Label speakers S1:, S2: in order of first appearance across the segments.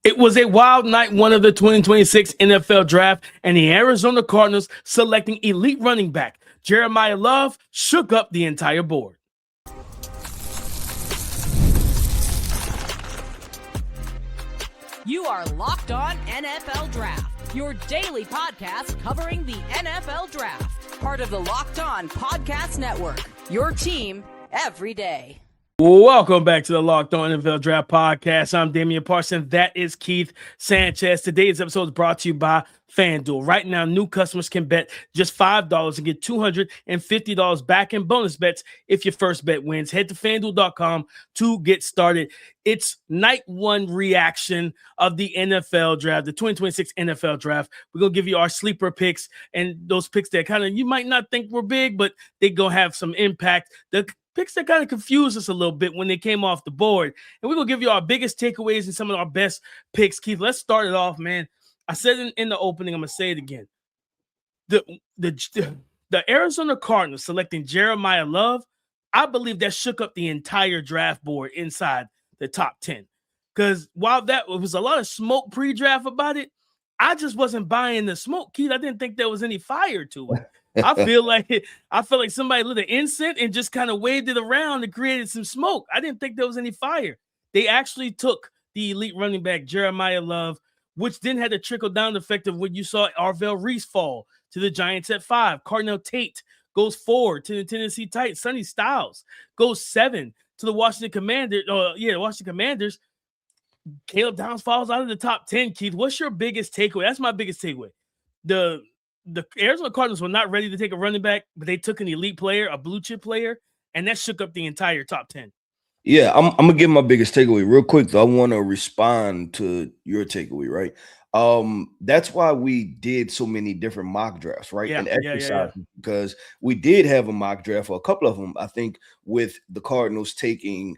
S1: It was a wild night one of the 2026 NFL Draft, and the Arizona Cardinals selecting elite running back Jeremiyah Love shook up the entire board.
S2: You are Locked On NFL Draft, your daily podcast covering the NFL Draft. Part of the Locked On Podcast Network, your team every day.
S1: Welcome back to the Locked On NFL Draft Podcast. I'm Damian Parson. That is Keith Sanchez. Today's episode is brought to you by FanDuel. Right now, new customers can bet just $5 and get $250 back in bonus bets if your first bet wins. Head to FanDuel.com to get started. It's night one reaction of the NFL Draft, the 2026 NFL Draft. We're going to give you our sleeper picks and those picks that kind of you might not think were big, but they're going to have some impact. The picks that kind of confused us a little bit when they came off the board. And we're going to give you our biggest takeaways and some of our best picks. Keith, let's start it off, man. I said in the opening, I'm going to say it again. The Arizona Cardinals selecting Jeremiyah Love, I believe that shook up the entire draft board inside the top 10. Because while that was a lot of smoke pre-draft about it, I just wasn't buying the smoke, Keith. I didn't think there was any fire to it. I feel like somebody lit an incense and just kind of waved it around and created some smoke. I didn't think there was any fire. They actually took the elite running back Jeremiyah Love, which then had the trickle down effect of when you saw Arvell Reese fall to the Giants at 5. Carnell Tate goes 4 to the Tennessee Titans. Sonny Styles goes 7 to the Washington Commanders. Washington Commanders. Caleb Downs falls out of the top 10. Keith, what's your biggest takeaway? That's my biggest takeaway. The Arizona Cardinals were not ready to take a running back, but they took an elite player, a blue chip player, and that shook up the entire top 10.
S3: Yeah, I'm gonna give my biggest takeaway real quick, though. I want to respond to your takeaway, right? That's why we did so many different mock drafts, right? And exercises, because we did have a mock draft for a couple of them, I think, with the Cardinals taking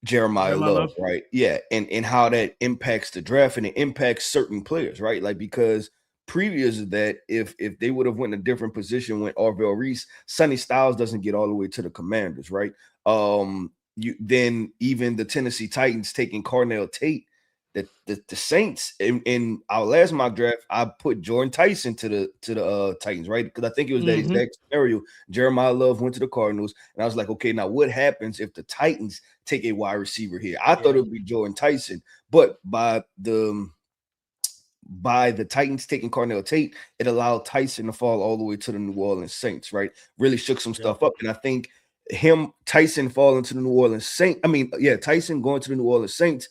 S3: Jeremiyah Love, right? Yeah, and how that impacts the draft and it impacts certain players, right? Like, because previous to that, if they would have went in a different position when Arvell Reese, Sonny Styles doesn't get all the way to the Commanders, right? Then even the Tennessee Titans taking Carnell Tate, the Saints in our last mock draft, I put Jordan Tyson to the Titans, right? Because I think it was that exact scenario. Jeremiyah Love went to the Cardinals, and I was like, okay, now what happens if the Titans take a wide receiver here? I thought it would be Jordan Tyson, but by the Titans taking Carnell Tate, it allowed Tyson to fall all the way to the New Orleans Saints, right? Really shook some stuff up, and I think Tyson falling to the New Orleans Saints. Tyson going to the New Orleans Saints.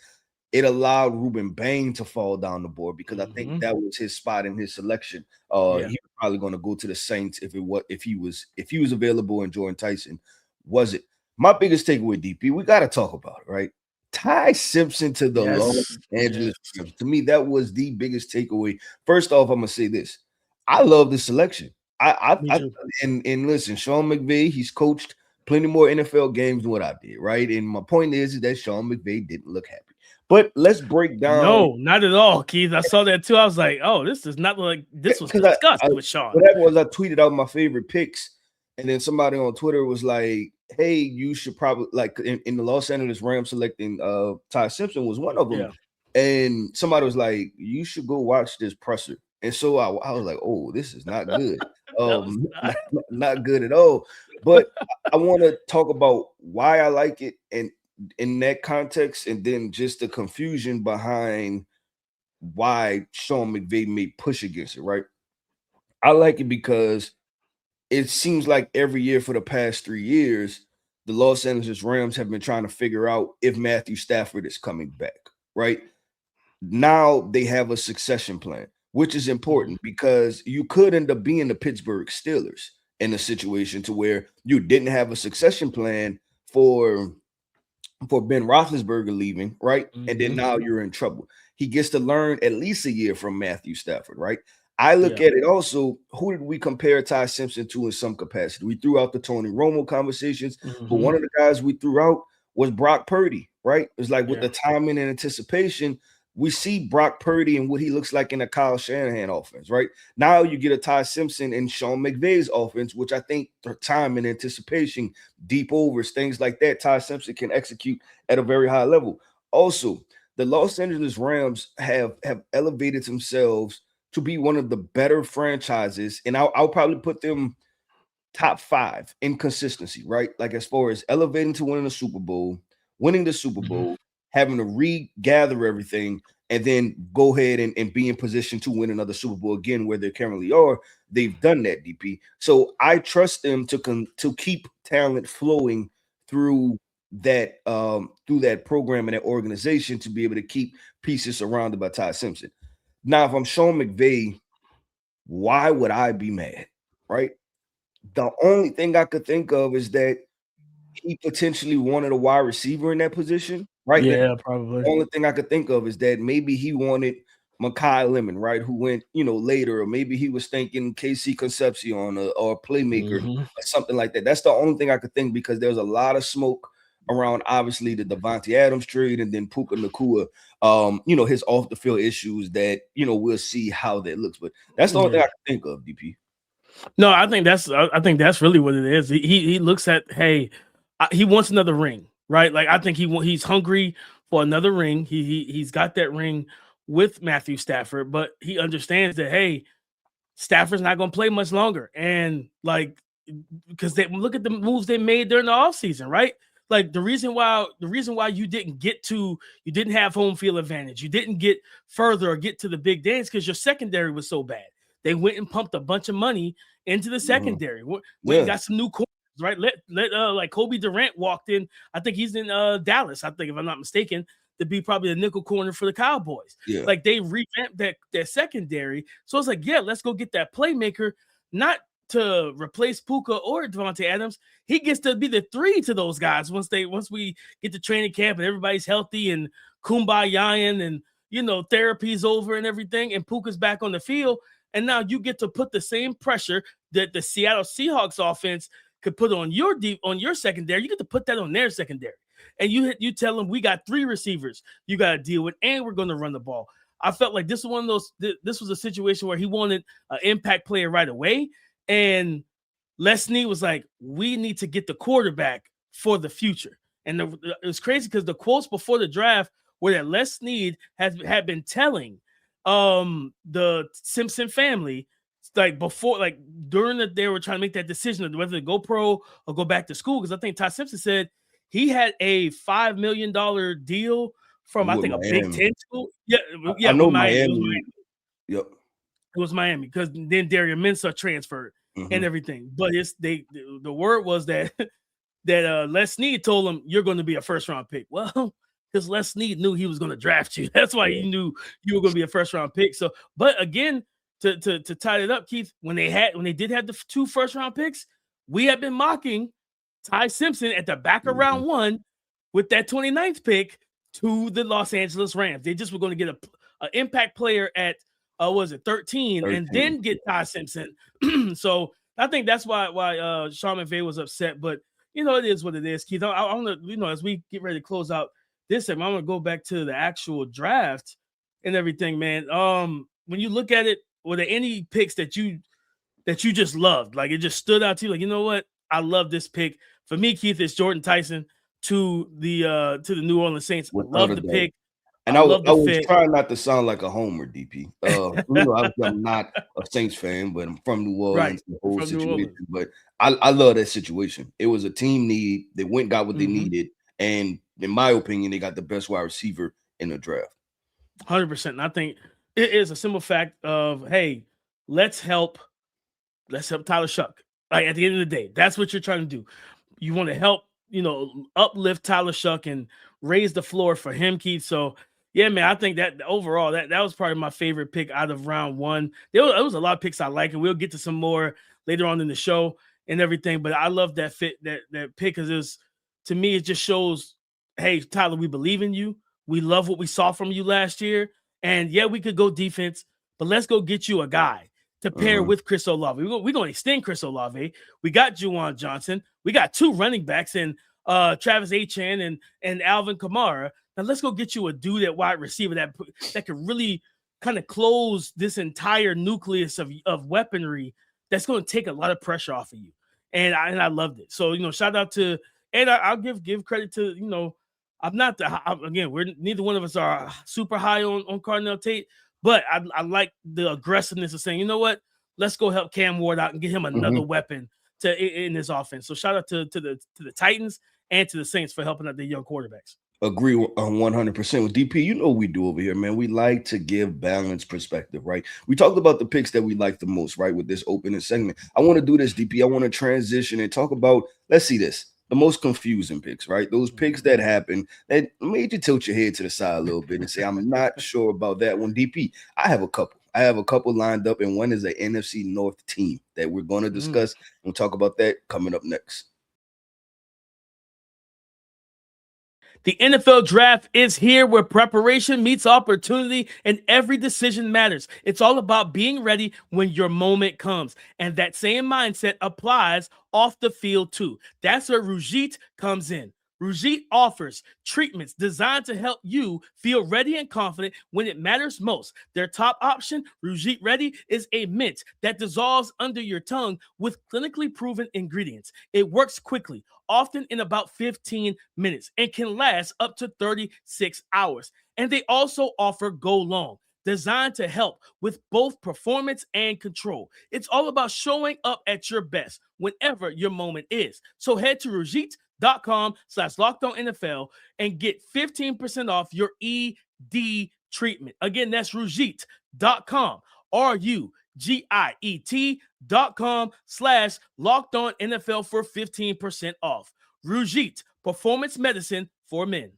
S3: It allowed Rueben Bane to fall down the board because I think that was his spot in his selection. He was probably going to go to the Saints if he was available, and Jordan Tyson wasn't. My biggest takeaway, DP, we got to talk about it, right? Ty Simpson to the Los Angeles Rams. To me, that was the biggest takeaway. First off, I'm gonna say this: I love the selection. And listen, Sean McVay, he's coached plenty more NFL games than what I did, right? And my point is that Sean McVay didn't look happy. But let's break down.
S1: No, not at all, Keith. I saw that too. I was like, oh, this is not like this was discussed with Sean.
S3: What happened was I tweeted out my favorite picks, and then somebody on Twitter was like, hey, you should probably, like, in the Los Angeles Rams selecting Ty Simpson was one of them. Yeah. And somebody was like, you should go watch this presser. And so I was like, oh, this is not good. Not good at all. But I want to talk about why I like it and in that context, and then just the confusion behind why Sean McVay may push against it, right? I like it because it seems like every year for the past 3 years, the Los Angeles Rams have been trying to figure out if Matthew Stafford is coming back, right? Now they have a succession plan, which is important because you could end up being the Pittsburgh Steelers in a situation to where you didn't have a succession plan for Ben Roethlisberger leaving, right? And then now you're in trouble. He gets to learn at least a year from Matthew Stafford, right? I look at it also, who did we compare Ty Simpson to in some capacity? We threw out the Tony Romo conversations, but one of the guys we threw out was Brock Purdy, right? It's like with the timing and anticipation, we see Brock Purdy and what he looks like in a Kyle Shanahan offense, right? Now you get a Ty Simpson and Sean McVay's offense, which I think for time and anticipation, deep overs, things like that, Ty Simpson can execute at a very high level. Also, the Los Angeles Rams have elevated themselves to be one of the better franchises, and I'll probably put them top 5 in consistency, right? Like as far as elevating to winning the Super Bowl, winning the Super Bowl, having to regather everything, and then go ahead and be in position to win another Super Bowl again, where they currently are. They've done that, DP. So I trust them to keep talent flowing through that program and that organization to be able to keep pieces surrounded by Ty Simpson. Now, if I'm Sean McVay, why would I be mad? Right? The only thing I could think of is that he potentially wanted a wide receiver in that position, right?
S1: Yeah, probably.
S3: The only thing I could think of is that maybe he wanted Mekhi Lemon, right, who went, later, or maybe he was thinking KC Concepcion or a playmaker or something like that. That's the only thing I could think, because there's a lot of smoke around, obviously, the Devontae Adams trade, and then Puka Nacua, his off the field issues that, we'll see how that looks. But that's the only thing I can think of, DP.
S1: No, I think that's really what it is. He looks at, hey, he wants another ring, right? Like I think he's hungry for another ring. He's got that ring with Matthew Stafford, but he understands that, hey, Stafford's not going to play much longer, and like because they look at the moves they made during the offseason, right? Like the reason why you didn't have home field advantage, you didn't get further or get to the big dance, because your secondary was so bad. They went and pumped a bunch of money into the secondary. We got some new corners, right? Like Kobe Durant walked in. I think he's in Dallas, I think, if I'm not mistaken, to be probably a nickel corner for the Cowboys.
S3: Yeah.
S1: Like they revamped that secondary. So it's like, yeah, let's go get that playmaker, not to replace Puka or Devontae Adams. He gets to be the 3 to those guys once we get to training camp and everybody's healthy and kumbayaing and therapy's over and everything, and Puka's back on the field. And now you get to put the same pressure that the Seattle Seahawks offense could put on your secondary. You get to put that on their secondary. And you tell them, we got 3 receivers you got to deal with, and we're going to run the ball. I felt like this was one of those. This was a situation where he wanted an impact player right away, and Les Snead was like, we need to get the quarterback for the future. And it was crazy because the quotes before the draft were that Les Snead had been telling the Simpson family, like before, like during they were trying to make that decision of whether to go pro or go back to school, because I think Ty Simpson said he had a $5 million deal from, I think, a Big Ten school. Yeah,
S3: I know Miami. Yep,
S1: it was Miami, because then Darian Mensah transferred and everything. But the word was that Les Snead told him, you're going to be a first round pick. Well, because Les Snead knew he was going to draft you. That's why he knew you were going to be a first round pick. So, but again, to tie it up, Keith, when they did have the 2 first round picks, we have been mocking Ty Simpson at the back of round 1 with that 29th pick to the Los Angeles Rams. They just were going to get an impact player at 13 and then get Ty Simpson. So I think that's why Sean McVay was upset. But it is what it is, Keith. I want to, as we get ready to close out this segment, I'm going to go back to the actual draft and everything, man. When you look at it, were there any picks that you just loved? Like it just stood out to you? Like, you know what? I love this pick. For me, Keith, it's Jordan Tyson to the New Orleans Saints. I love the pick.
S3: And I was trying not to sound like a homer, DP. I'm not a Saints fan, but I'm from New Orleans, right, the whole situation. But I love that situation. It was a team need. They went and got what they needed. And in my opinion, they got the best wide receiver in the draft.
S1: 100%. And I think it is a simple fact of, hey, let's help Tyler Shuck. Like at the end of the day, that's what you're trying to do. You want to help, uplift Tyler Shuck and raise the floor for him, Keith. So yeah, man, I think that overall that was probably my favorite pick out of round 1. There was a lot of picks I like, and we'll get to some more later on in the show and everything. But I love that that pick, because to me, it just shows, hey, Tyler, we believe in you. We love what we saw from you last year. And yeah, we could go defense, but let's go get you a guy to pair with Chris Olave. We're going to extend Chris Olave. We got Juwan Johnson. We got 2 running backs in Travis Etienne and Alvin Kamara. Now let's go get you a dude at wide receiver that could really kind of close this entire nucleus of weaponry that's going to take a lot of pressure off of you. And I loved it. So, shout out to, and I'll give credit to, I'm not again. We're neither one of us are super high on Carnell Tate, but I like the aggressiveness of saying, you know what, let's go help Cam Ward out and get him another weapon in this offense. So shout out to the Titans and to the Saints for helping out the young quarterbacks.
S3: Agree on 100% with DP. You know what we do over here, man. We like to give balanced perspective, right? We talked about the picks that we like the most, right, with this opening segment. I want to do this, DP. I want to transition and talk about, let's see this, the most confusing picks, right? Those picks that happen that made you tilt your head to the side a little bit and say, I'm not sure about that one. DP, I have a couple lined up, and one is an NFC North team that we're going to discuss. We'll talk about that coming up next.
S1: The NFL draft is here, where preparation meets opportunity and every decision matters. It's all about being ready when your moment comes. And that same mindset applies off the field too. That's where Ruegit comes in. Ruegit offers treatments designed to help you feel ready and confident when it matters most. Their top option, Ruegit Ready, is a mint that dissolves under your tongue with clinically proven ingredients. It works quickly, often in about 15 minutes, and can last up to 36 hours. And they also offer Go Long, designed to help with both performance and control. It's all about showing up at your best whenever your moment is. So head to Ruegit.com/LockedOnNFL and get 15% off your ED treatment. Again, that's Ruegit.com, RUGIET.com/LockedOnNFL for 15% off. Ruegit, performance medicine for men.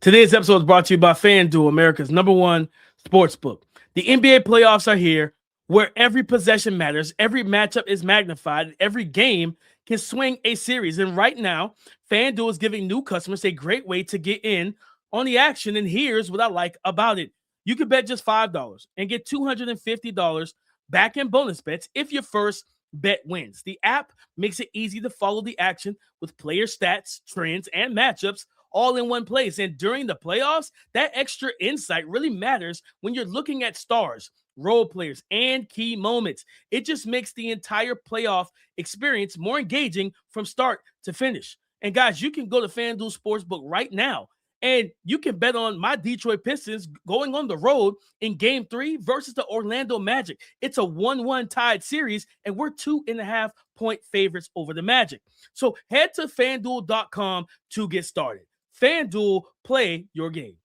S1: Today's episode is brought to you by FanDuel, America's #1 sportsbook. The NBA playoffs are here, where every possession matters, every matchup is magnified, and every game can swing a series. And right now, FanDuel is giving new customers a great way to get in on the action. And here's what I like about it. You can bet just $5 and get $250 back in bonus bets if your first bet wins. The app makes it easy to follow the action with player stats, trends, and matchups all in one place. And during the playoffs, that extra insight really matters when you're looking at stars, role players, and key moments. It just makes the entire playoff experience more engaging from start to finish. And guys, you can go to FanDuel Sportsbook right now, and you can bet on my Detroit Pistons going on the road in Game 3 versus the Orlando Magic. It's a 1-1 tied series, and we're 2.5-point favorites over the Magic. So head to FanDuel.com to get started. FanDuel, play your game.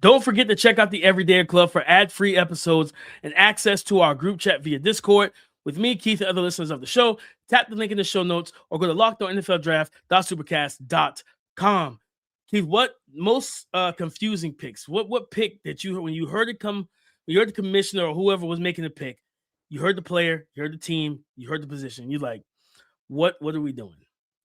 S1: Don't forget to check out the Everyday Club for ad-free episodes and access to our group chat via Discord with me, Keith, and other listeners of the show. Tap the link in the show notes or go to LockedOnNFLDraft.supercast.com. Keith, what most confusing picks? What pick that you, when you heard it come, when you heard the commissioner or whoever was making the pick, you heard the player, you heard the team, you heard the position, you're like, what are we doing?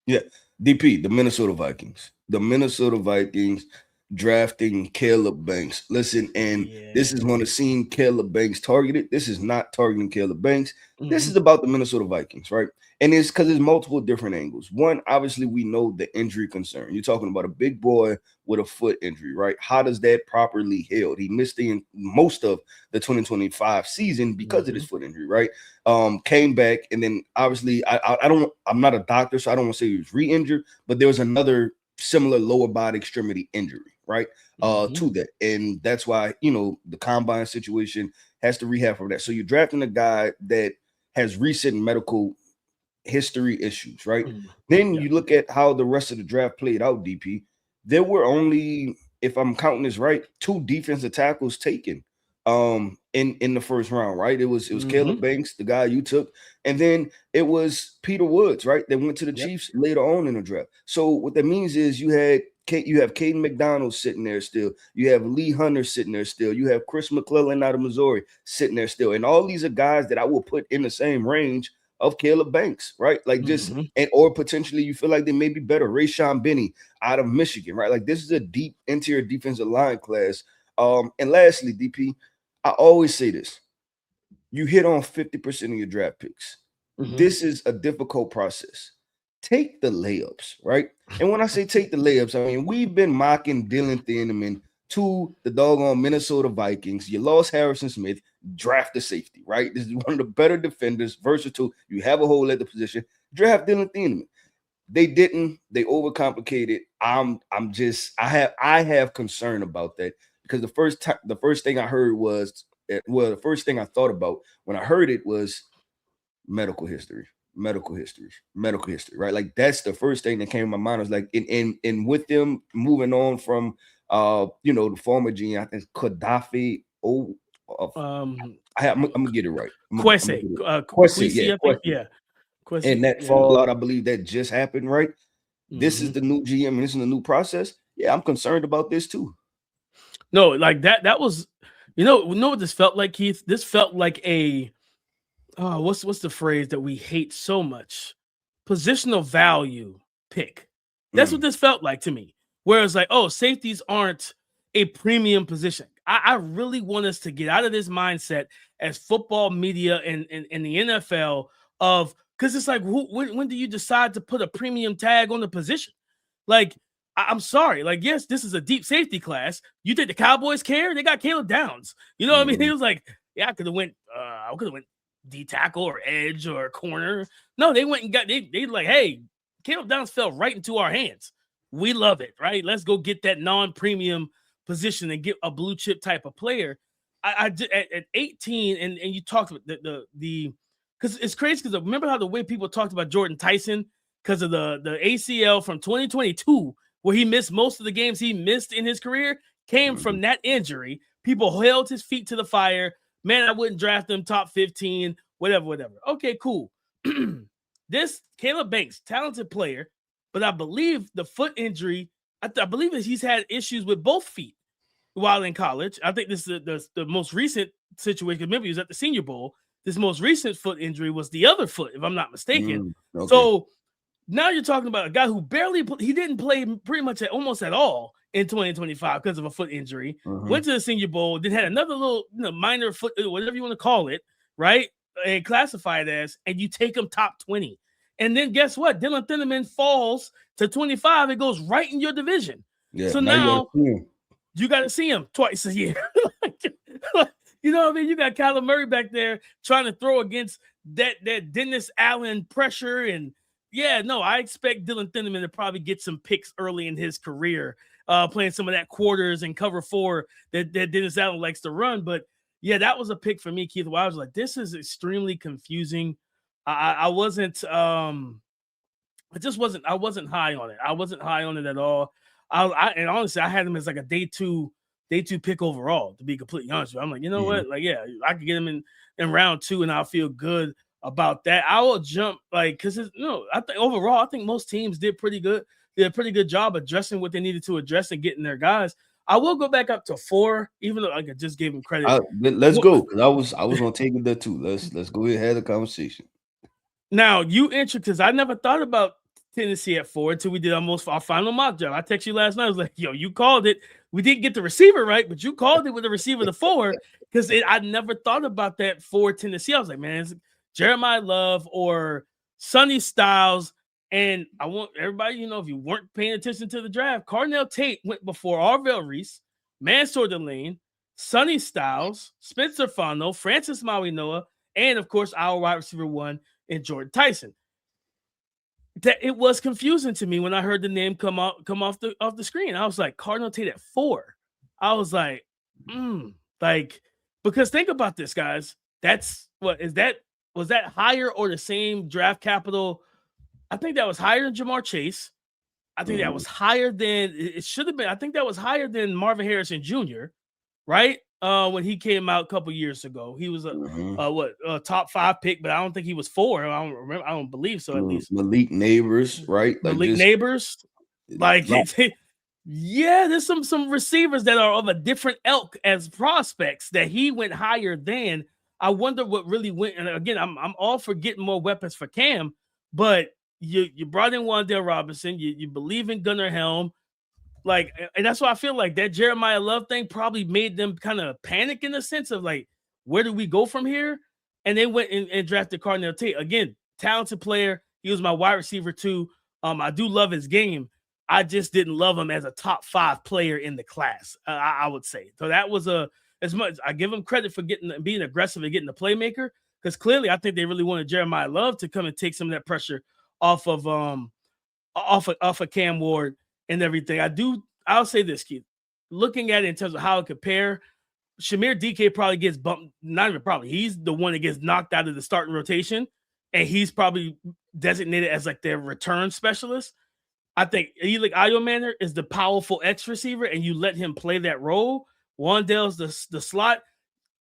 S3: Yeah, DP, the Minnesota Vikings. The Minnesota Vikings drafting Caleb Banks. Listen, and this is one of seeing Caleb Banks targeted. This is not targeting Caleb Banks. This is about the Minnesota Vikings, right? And it's because there's multiple different angles. One, obviously, we know the injury concern. You're talking about a big boy with a foot injury, right? How does that properly heal? He missed most of the 2025 season because of this foot injury, right? Came back, and then obviously, I'm not a doctor, so I don't want to say he was re-injured, but there was another similar lower body extremity injury, right? To that. And that's why, the combine situation has to rehab from that. So you're drafting a guy that has recent medical history issues, right? Then you look at how the rest of the draft played out, DP. There were only, if I'm counting this right, 2 defensive tackles taken in the first round, right? It was Caleb Banks, the guy you took, and then it was Peter Woods, right? That went to the Chiefs later on in the draft. So what that means is you have Caden McDonald sitting there still. You have Lee Hunter sitting there still. You have Chris McClellan out of Missouri sitting there still. And all these are guys that I will put in the same range of Caleb Banks, right? Like just, or potentially you feel like they may be better. Rayshawn Benny out of Michigan, right? Like this is a deep interior defensive line class. And lastly, DP, I always say this. You hit on 50% of your draft picks. This is a difficult process. Take the layups, right? And when I say take the layups, I mean, we've been mocking Dylan Thieneman to the doggone Minnesota Vikings. You lost Harrison Smith, draft the safety, right? This is one of the better defenders, versatile. You have a hole at the position. Draft Dylan Thieneman. They didn't. They overcomplicated. I have concern about that because the first thing I heard was the first thing I thought about when I heard it was medical history, right? Like that's the first thing that came to my mind. I was like, and with them moving on from the former GM, I think Gaddafi. I'm gonna get it right.
S1: Kwesi,
S3: yeah. Kwesi, and that fallout, I believe that just happened, right? This is the new GM, and this is the new process. Yeah, I'm concerned about this too.
S1: No, like that was, what this felt like, Keith? This felt like a what's the phrase that we hate so much? Positional value pick. That's what this felt like to me. Whereas like, safeties aren't a premium position. I really want us to get out of this mindset as football media and the NFL of, because it's like, when do you decide to put a premium tag on the position? Like, I'm sorry. Like, yes, this is a deep safety class. You think the Cowboys care? They got Caleb Downs. You know what I mean? He was like, yeah, I could have went D tackle or edge or corner. No, they went and got they like, hey, Caleb Downs fell right into our hands. We love it, right? Let's go get that non-premium position and get a blue chip type of player. I did at 18, and you talked about the because it's crazy because remember how the way people talked about Jordan Tyson because of the ACL from 2022 where he missed most of the games he missed in his career came from that injury. People held his feet to the fire. Man, I wouldn't draft him top 15, whatever. Okay, cool. This Caleb Banks, talented player, but I believe the foot injury, I believe that he's had issues with both feet while in college. I think this is the most recent situation. Remember, he was at the Senior Bowl. This most recent foot injury was the other foot, if I'm not mistaken. Okay. So now you're talking about a guy who he didn't play pretty much almost at all in 2025 because of a foot injury. Went to the Senior Bowl, then had another little minor foot, whatever you want to call it, right? And classified as, and you take him top 20. And then guess what? Dylan Thunderman falls to 25. It goes right in your division. Yeah, so now you got to see him twice a year. You know what I mean? You got Kyler Murray back there trying to throw against that Dennis Allen pressure. And I expect Dylan Thunderman to probably get some picks early in his career, playing some of that quarters and cover 4 that Dennis Allen likes to run. But yeah, that was a pick for me, Keith. Where I was like, this is extremely confusing. I wasn't high on it. I wasn't high on it at all. And honestly, I had him as like a day two pick overall, to be completely honest with you. I'm like, you know what? Like, yeah, I could get him in round 2 and I'll feel good about that. I will jump because I think overall, I think most teams did pretty good. Did a pretty good job addressing what they needed to address and getting their guys. I will go back up to 4, even though I just gave him credit.
S3: Let's go, because I was gonna take it there too. Let's go ahead and have the conversation.
S1: Now you because I never thought about Tennessee at 4 until we did almost our final mock draft. I texted you last night. I was like, yo, you called it. We didn't get the receiver right, but you called it with the receiver to 4 because I never thought about that for Tennessee. I was like, man, it's Jeremiyah Love or Sonny Styles. And I want everybody, if you weren't paying attention to the draft, Carnell Tate went before Arvell Reese, Mansour Delane, Sonny Styles, Spencer Fano, Francis Maui Noah, and of course, our wide receiver 1 and Jordan Tyson. That it was confusing to me when I heard the name come off the screen. I was like, Carnell Tate at 4. I was like, because think about this, guys. That's was that higher or the same draft capital? I think that was higher than Jamar Chase. I think that was higher than it should have been. I think that was higher than Marvin Harrison Jr., right? When he came out a couple years ago, he was a top 5 pick, but I don't think he was 4. I don't remember. I don't believe so. At least
S3: Malik Neighbors, right?
S1: Malik Neighbors, there's some receivers that are of a different ilk as prospects that he went higher than. I wonder what really went. And again, I'm all for getting more weapons for Cam, but you brought in Wan'Dale Robinson. You believe in Gunnar Helm. And that's why I feel like that Jeremiyah Love thing probably made them kind of panic in the sense of like, where do we go from here? And they went and drafted Carnell Tate. Again, talented player. He was my wide receiver too. I do love his game. I just didn't love him as a top 5 player in the class. I would say. So that was as much I give him credit for being aggressive and getting the playmaker, because clearly I think they really wanted Jeremiyah Love to come and take some of that pressure off of off of Cam Ward and everything. I'll say this, Keith. Looking at it in terms of how it compare, Shamir DK probably gets bumped. Not even probably. He's the one that gets knocked out of the starting rotation, and he's probably designated as like their return specialist. I think Eli Ayomanor is the powerful X receiver, and you let him play that role. Wandale's the slot,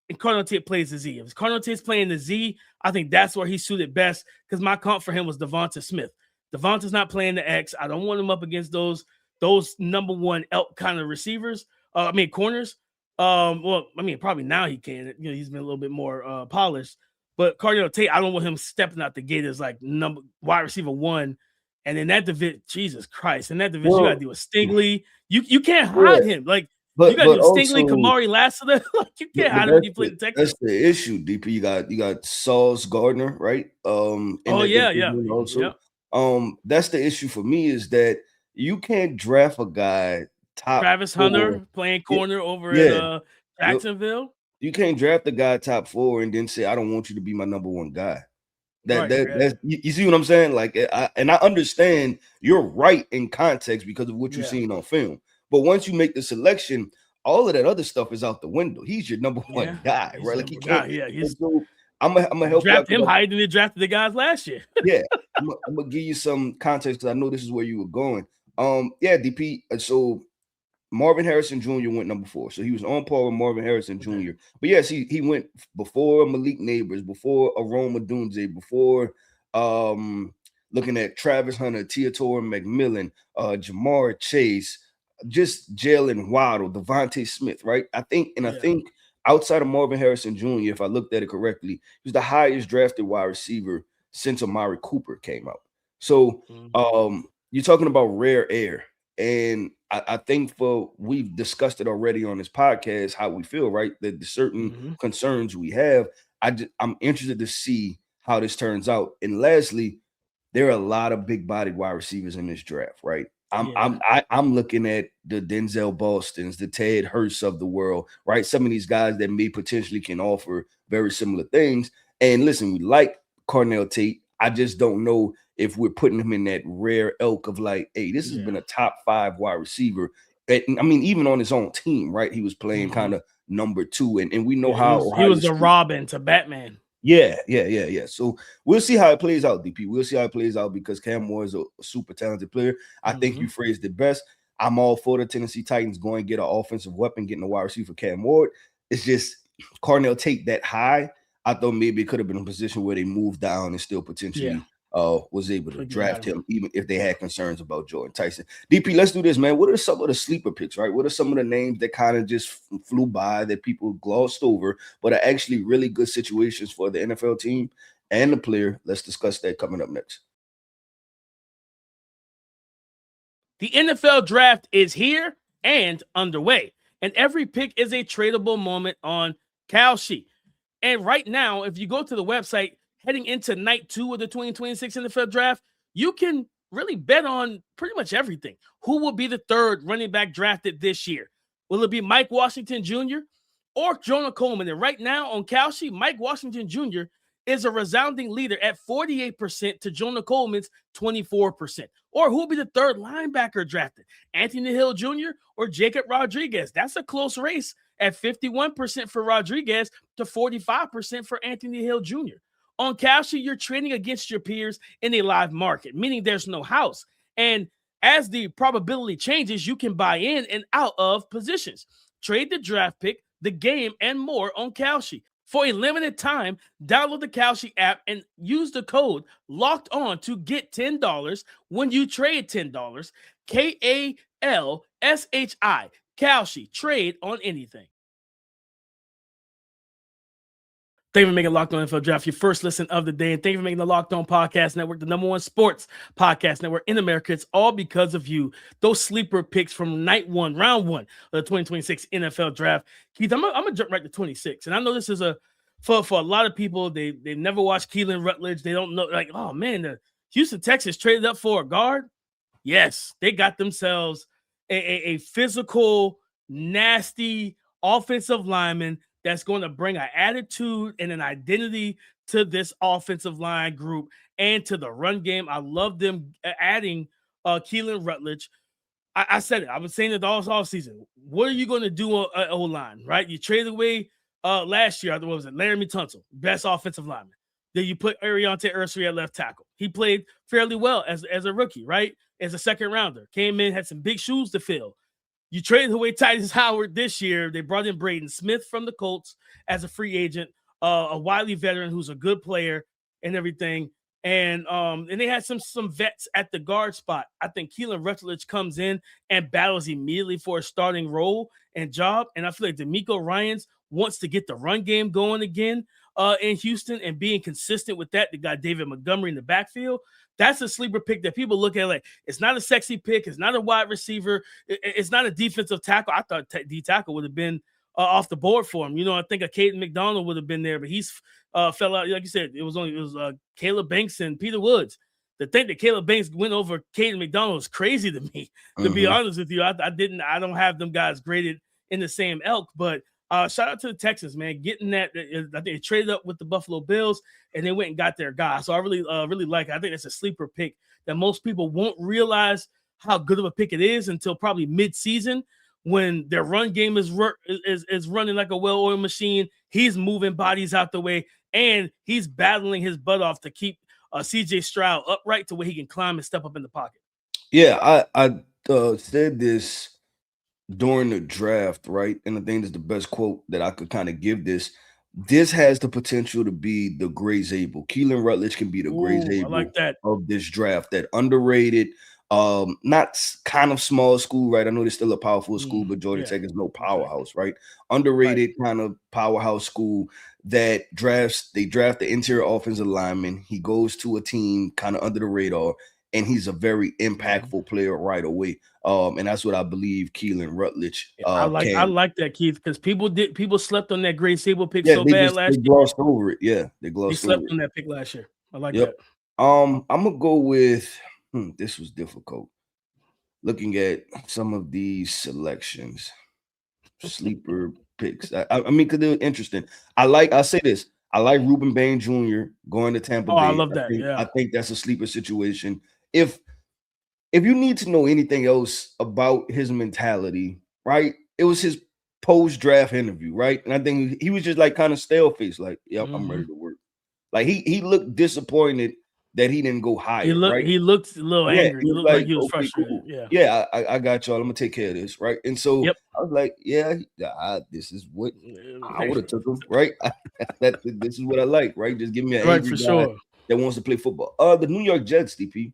S1: and Carnell Tate plays the Z. If Carnell Tate's playing the Z, I think that's where he's suited best, because my comp for him was Devonta Smith. Devonta's not playing the X. I don't want him up against those number one elk kind of receivers. Corners. Probably now he can. He's been a little bit more polished. But Carnell Tate, I don't want him stepping out the gate as like wide receiver 1. And in that division, Jesus Christ, in that division, you got to deal with Stingley. You can't hide him. Like, you got to do Stingley, Kamari Lassiter. Like, you can't hide him when you play the Texans.
S3: That's the issue, DP. You got Sauce Gardner, right?
S1: Yeah.
S3: That's the issue for me, is that you can't draft a guy top
S1: Travis
S3: 4.
S1: Hunter playing corner over at Jacksonville.
S3: You can't draft a guy top 4 and then say, I don't want you to be my number 1 guy. That's you see what I'm saying? Like, I understand you're right in context because of what you've seen on film. But once you make the selection, all of that other stuff is out the window. He's your number 1 guy, right? Like, he can't. I'm gonna help
S1: draft him higher than they drafted the guys last year.
S3: I'm gonna give you some context because I know this is where you were going. DP. So Marvin Harrison Jr. went number 4. So he was on par with Marvin Harrison Jr. But yes, he went before Malik Neighbors, before Aroma Dunze, before looking at Travis Hunter, Teodoro McMillan, Jamar Chase, just Jalen Waddle, Devontae Smith, right? I think outside of Marvin Harrison Jr., if I looked at it correctly, he was the highest drafted wide receiver since Amari Cooper came out. So you're talking about rare air. And I think we've discussed it already on this podcast, how we feel, right? That the certain concerns we have. I'm interested to see how this turns out. And lastly, there are a lot of big-bodied wide receivers in this draft, right? I'm looking at the Denzel Bostons, the Ted Hurst of the world, right? Some of these guys that may potentially can offer very similar things. And listen, we like Carnell Tate. I just don't know if we're putting him in that rare elk of like, hey, this has been a top 5 wide receiver. Even on his own team, right? He was playing kind of number 2, and we know how
S1: he was the Rueben to Batman.
S3: Yeah. So we'll see how it plays out, DP. We'll see how it plays out because Cam Moore is a super talented player. I think you phrased it best. I'm all for the Tennessee Titans going to get an offensive weapon, getting a wide receiver for Cam Ward. It's just Carnell Tate that high. I thought maybe it could have been a position where they moved down and still potentially was able to draft him, even if they had concerns about Jordan Tyson. DP, let's do this, man. What are some of the sleeper picks, right? What are some of the names that kind of just flew by that people glossed over, but are actually really good situations for the NFL team and the player? Let's discuss that coming up next.
S1: The NFL draft is here and underway, and every pick is a tradable moment on Kalshi. And right now, if you go to the website, heading into night 2 of the 2026 NFL draft, you can really bet on pretty much everything. Who will be the 3rd running back drafted this year? Will it be Mike Washington Jr. or Jonah Coleman? And right now on Kalshi, Mike Washington Jr. is a resounding leader at 48% to Jonah Coleman's 24%. Or who will be the 3rd linebacker drafted? Anthony Hill Jr. or Jacob Rodriguez? That's a close race at 51% for Rodriguez to 45% for Anthony Hill Jr. On Kalshi, you're trading against your peers in a live market, meaning there's no house. And as the probability changes, you can buy in and out of positions. Trade the draft pick, the game, and more on Kalshi. For a limited time, download the Kalshi app and use the code LOCKEDON to get $10 when you trade $10. Kalshi. Kalshi. Trade on anything. Thank you for making Locked On NFL Draft your first listen of the day. And thank you for making the Locked On Podcast Network the number 1 sports podcast network in America. It's all because of you. Those sleeper picks from round 1 of the 2026 NFL Draft. Keith, I'm going to jump right to 26. And I know this is for a lot of people, they never watched Keylan Rutledge. They don't know, like, oh, man, the Houston Texans traded up for a guard. Yes, they got themselves a physical, nasty offensive lineman that's going to bring an attitude and an identity to this offensive line group and to the run game. I love them adding Keylan Rutledge. I said it. I've been saying it all season. What are you going to do on O-line, right? You traded away last year. What was it? Laramie Tunsil, best offensive lineman. Then you put Ariante Ursary at left tackle. He played fairly well as a rookie, right? As a second rounder. Came in, had some big shoes to fill. You traded away Titus Howard this year. They brought in Braden Smith from the Colts as a free agent, a wily veteran who's a good player and everything. And they had some vets at the guard spot. I think Keylan Rutledge comes in and battles immediately for a starting role and job. And I feel like D'Amico Ryans wants to get the run game going again in Houston and being consistent with that. They got David Montgomery in the backfield. That's a sleeper pick that people look at like it's not a sexy pick. It's not a wide receiver. It's not a defensive tackle. I thought D tackle would have been off the board for him. I think a Caden McDonald would have been there, but he's fell out. Like you said, it was Caleb Banks and Peter Woods. The thing that Caleb Banks went over Caden McDonald is crazy to me. To be honest with you, I don't have them guys graded in the same elk. But shout out to the Texans, man, getting that. I think they traded up with the Buffalo Bills and they went and got their guy. So I really like it. I think it's a sleeper pick that most people won't realize how good of a pick it is until probably mid-season. When their run game is running like a well-oiled machine, he's moving bodies out the way, and he's battling his butt off to keep C.J. Stroud upright to where he can climb and step up in the pocket.
S3: Yeah, I said this during the draft, right? And I think it's the best quote that I could kind of give this. This has the potential to be the Gray Zabel. Keylan Rutledge can be the Gray Zabel
S1: like that
S3: of this draft. That underrated. Not kind of small school, right? I know they're still a powerful school, but Georgia Tech is no powerhouse, right? Underrated kind of powerhouse school that draft the interior offensive lineman. He goes to a team kind of under the radar, and he's a very impactful player right away. And that's what I believe Keylan Rutledge.
S1: I like that, Keith, because people slept on that Gray Sable pick so bad last year.
S3: They glossed over it. Yeah, they
S1: slept on that pick last year. I like that.
S3: I'm gonna go with. This was difficult. Looking at some of these selections, sleeper picks. I mean, because they're interesting. I'll say this. I like Rueben Bane Jr. going to Tampa Bay.
S1: I love that.
S3: I think that's a sleeper situation. If you need to know anything else about his mentality, right? It was his post-draft interview, right? And I think he was just like kind of stale-faced, like, yep, I'm ready to work. Like he looked disappointed that he didn't go higher.
S1: He looked a little angry. He looked like he was frustrated.
S3: Cool. I got y'all. I'm gonna take care of this, right? And so I was like, this is what I would have took him, right? This is what I like, right? Just give me an angry guy that wants to play football. The New York Jets, DP,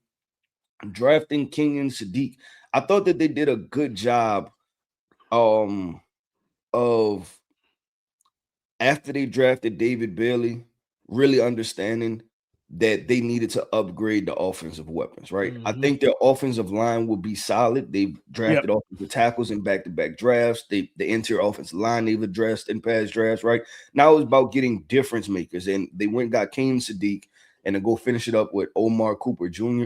S3: drafting Keylan Sadiq. I thought that they did a good job of after they drafted David Bailey, really understanding that they needed to upgrade the offensive weapons, right? I think their offensive line will be solid. They've drafted offensive tackles in back-to-back drafts. The interior offensive line they've addressed in past drafts, right? Now it's about getting difference makers, and they went and got Keylan Sadiq, and then go finish it up with Omar Cooper Jr.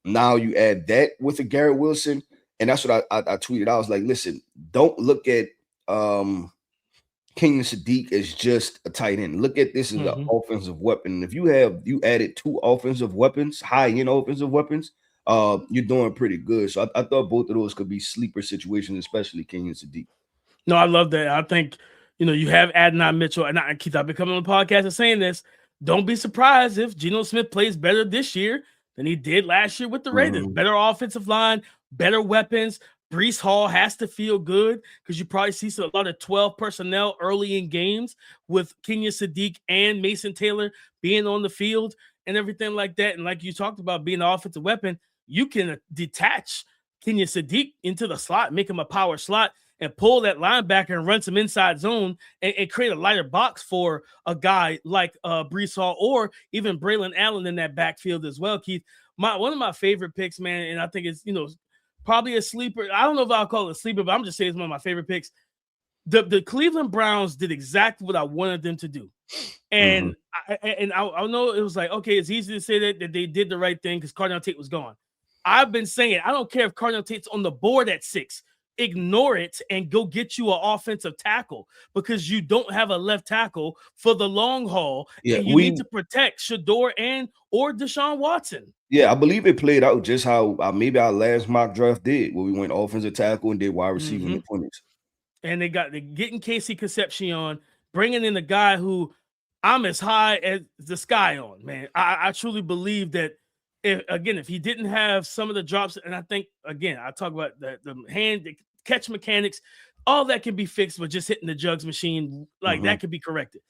S3: Now you add that with a Garrett Wilson, and that's what I tweeted. I was like, listen, don't look at Keylan Sadiq is just a tight end. Look at this as an offensive weapon. If you added 2 offensive weapons, high-end offensive weapons, you're doing pretty good. So I thought both of those could be sleeper situations, especially Keylan Sadiq.
S1: No, I love that. I think, you have Adonai Mitchell, and Keith, I've been coming on the podcast and saying this. Don't be surprised if Geno Smith plays better this year than he did last year with the Raiders. Better offensive line, better weapons. Breece Hall has to feel good because you probably see a lot of 12 personnel early in games with Keylan Sadiq and Mason Taylor being on the field and everything like that. And like you talked about being an offensive weapon, you can detach Keylan Sadiq into the slot, make him a power slot, and pull that linebacker and run some inside zone and create a lighter box for a guy like Breece Hall or even Braylon Allen in that backfield as well, Keith. One of my favorite picks, man, and I think it's, probably a sleeper. I don't know if I'll call it a sleeper, but I'm just saying it's one of my favorite picks. The Cleveland Browns did exactly what I wanted them to do. And I know it was like, okay, it's easy to say that they did the right thing because Carnell Tate was gone. I've been saying, I don't care if Carnell Tate's on the board at 6. ignore it and go get you an offensive tackle because you don't have a left tackle for the long haul.
S3: Yeah,
S1: and you need to protect Shedeur or Deshaun Watson.
S3: Yeah, I believe it played out just how maybe our last mock draft did, where we went offensive tackle and did wide receiver in the 20s.
S1: And they're getting Casey Concepcion, bringing in a guy who I'm as high as the sky on, man. I truly believe that if he didn't have some of the drops, and I think, again, I talk about the catch mechanics, all that can be fixed with just hitting the jugs machine. Like that could be corrected.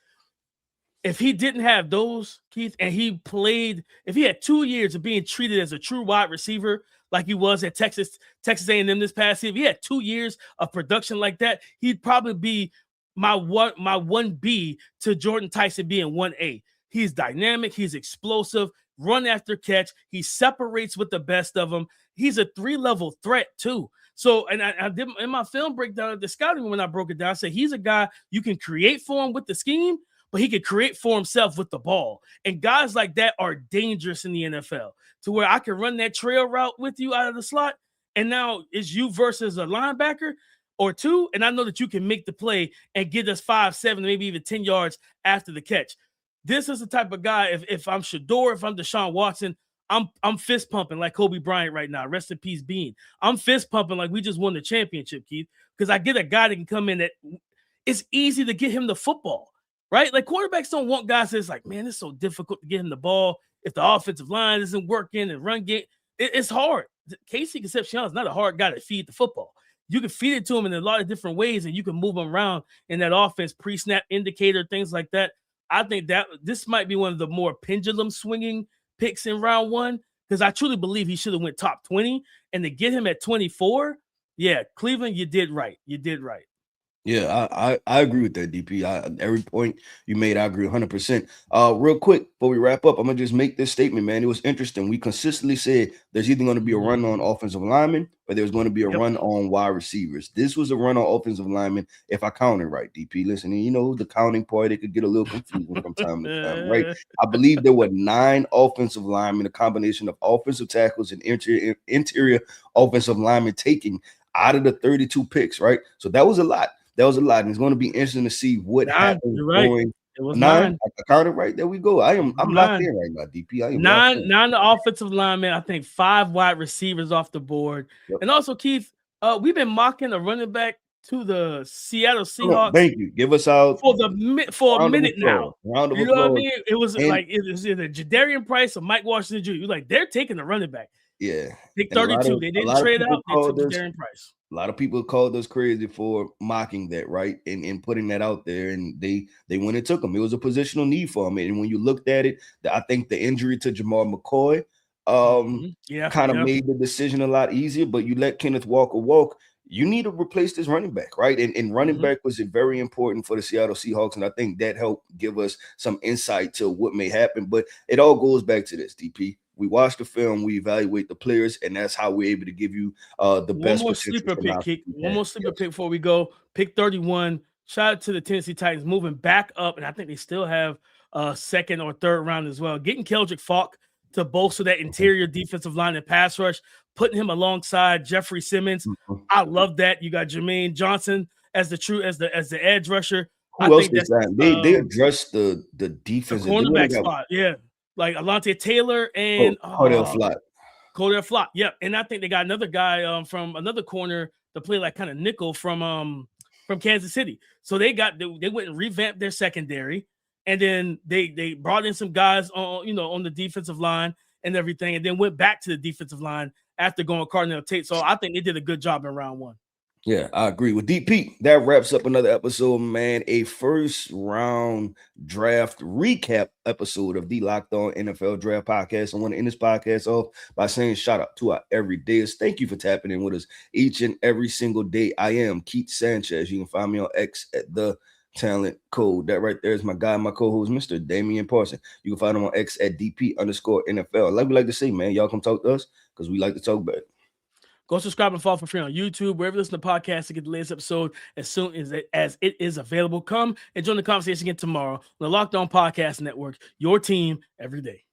S1: If he didn't have those, Keith, and if he had 2 years of being treated as a true wide receiver like he was at Texas A&M this past year, if he had 2 years of production like that, he'd probably be my 1B to Jordan Tyson being 1A. He's dynamic. He's explosive. Run after catch. He separates with the best of them. He's a 3-level threat too. So, and I did in my film breakdown of the scouting when I broke it down, I said he's a guy you can create for him with the scheme, but he could create for himself with the ball. And guys like that are dangerous in the NFL to where I can run that trail route with you out of the slot. And now it's you versus a linebacker or two. And I know that you can make the play and get us 5, 7, maybe even 10 yards after the catch. This is the type of guy, if I'm Shedeur, if I'm Deshaun Watson, I'm fist pumping like Kobe Bryant right now. Rest in peace, Bane. I'm fist pumping like we just won the championship, Keith, because I get a guy that can come in that it's easy to get him the football. Right? Like quarterbacks don't want guys that's like, man, it's so difficult to get him the ball if the offensive line isn't working and run game. It's hard. Casey Concepcion is not a hard guy to feed the football. You can feed it to him in a lot of different ways and you can move him around in that offense, pre-snap indicator, things like that. I think that this might be one of the more pendulum swinging picks in round 1 because I truly believe he should have went top 20. And to get him at 24, yeah, Cleveland, you did right. You did right.
S3: Yeah, I agree with that, DP. Every point you made, I agree 100%. Real quick, before we wrap up, I'm going to just make this statement, man. It was interesting. We consistently said there's either going to be a run on offensive linemen or there's going to be a run on wide receivers. This was a run on offensive linemen, if I counted right, DP. Listen, you know, the counting part, it could get a little confusing from time to time, right? I believe there were 9 offensive linemen, a combination of offensive tackles and interior offensive linemen taking out of the 32 picks, right? So that was a lot. That was a lot, and it's going to be interesting to see what happens.
S1: Right.
S3: Going
S1: it was
S3: 9. I counted right. There we go. I'm locked in right now, DP. I am
S1: 9 the offensive linemen. I think 5 wide receivers off the board, and also Keith. We've been mocking a running back to the Seattle Seahawks.
S3: Thank you. Give us out
S1: for a minute now.
S3: Round of
S1: you
S3: applause.
S1: Know what I mean? It was either Jadarian Price or Mike Washington Jr. You're like they're taking the running back.
S3: Yeah,
S1: pick 32. They didn't trade out. They took Jadarian Price.
S3: A lot of people called us crazy for mocking that, right? And putting that out there. And they went and took him. It was a positional need for him. And when you looked at it, I think the injury to Jamal McCoy kind of made the decision a lot easier. But you let Kenneth Walker walk. You need to replace this running back, right? And running back was very important for the Seattle Seahawks. And I think that helped give us some insight to what may happen. But it all goes back to this, DP. We watch the film, we evaluate the players, and that's how we're able to give you the best.
S1: One more sleeper pick before we go. Pick 31. Shout out to the Tennessee Titans moving back up, and I think they still have a second or third round as well. Getting Keldrick Faulk to bolster that interior defensive line and pass rush, putting him alongside Jeffrey Simmons. I love that. You got Jermaine Johnson as the edge rusher.
S3: Who else is that? They addressed the defense.
S1: The cornerback spot, yeah. Like Alontae Taylor and
S3: Cordell
S1: Flott. Yep. And I think they got another guy from another corner to play like kind of nickel from Kansas City. So they went and revamped their secondary, and then they brought in some guys on the defensive line and everything, and then went back to the defensive line after going Carnell Tate. So I think they did a good job in round 1.
S3: Yeah, I agree with DP. That wraps up another episode, man. A first round draft recap episode of the Locked On NFL Draft Podcast. I want to end this podcast off by saying shout out to our everydayers. Thank you for tapping in with us each and every single day. I am Keith Sanchez. You can find me on X at The Talent Code. That right there is my guy, my co-host, Mr. Damian Parson. You can find him on X at DP_NFL. Like we like to say, man, y'all come talk to us because we like to talk back.
S1: Go subscribe and follow for free on YouTube, wherever you listen to podcasts to get the latest episode as soon as it is available. Come and join the conversation again tomorrow on the Locked On Podcast Network, your team every day.